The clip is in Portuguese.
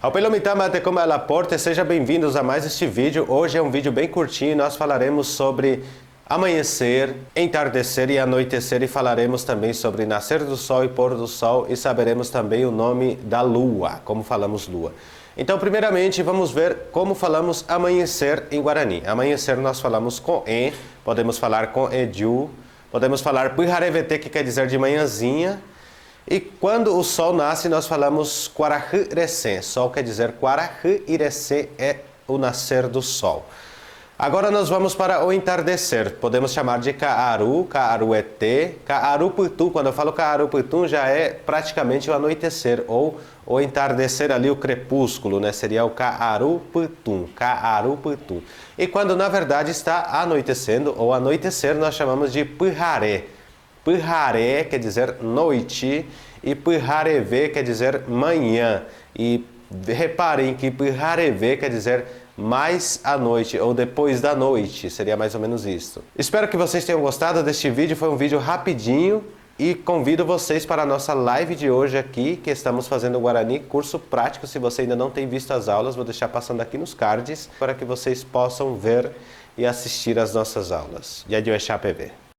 Aupelo-me-tama te como ela porte, sejam bem-vindos a mais este vídeo. Hoje é um vídeo bem curtinho e nós falaremos sobre amanhecer, entardecer e anoitecer e falaremos também sobre nascer do sol e pôr do sol e saberemos também o nome da lua, como falamos lua. Então, primeiramente, vamos ver como falamos amanhecer em Guarani. Amanhecer nós falamos com E, podemos falar com Eju, podemos falar Pujarevete, que quer dizer de manhãzinha. E quando o sol nasce, nós falamos Quarahirecê. Sol quer dizer Quarahirecê é o nascer do sol. Agora nós vamos para o entardecer. Podemos chamar de Kaaru, Kaaruete, Kaaruputu. Quando eu falo Kaaruputu, já é praticamente o anoitecer, ou o entardecer ali, o crepúsculo, né? Seria o Kaaruputu, Kaaruputu. E quando na verdade está anoitecendo, ou anoitecer, nós chamamos de Pujaré. Pujaré quer dizer noite e Pujarevê quer dizer manhã. E reparem que Pujarevê quer dizer mais à noite ou depois da noite, seria mais ou menos isso. Espero que vocês tenham gostado deste vídeo, foi um vídeo rapidinho e convido vocês para a nossa live de hoje aqui, que estamos fazendo o Guarani curso prático. Se você ainda não tem visto as aulas, vou deixar passando aqui nos cards para que vocês possam ver e assistir às nossas aulas. Yadioexá PV.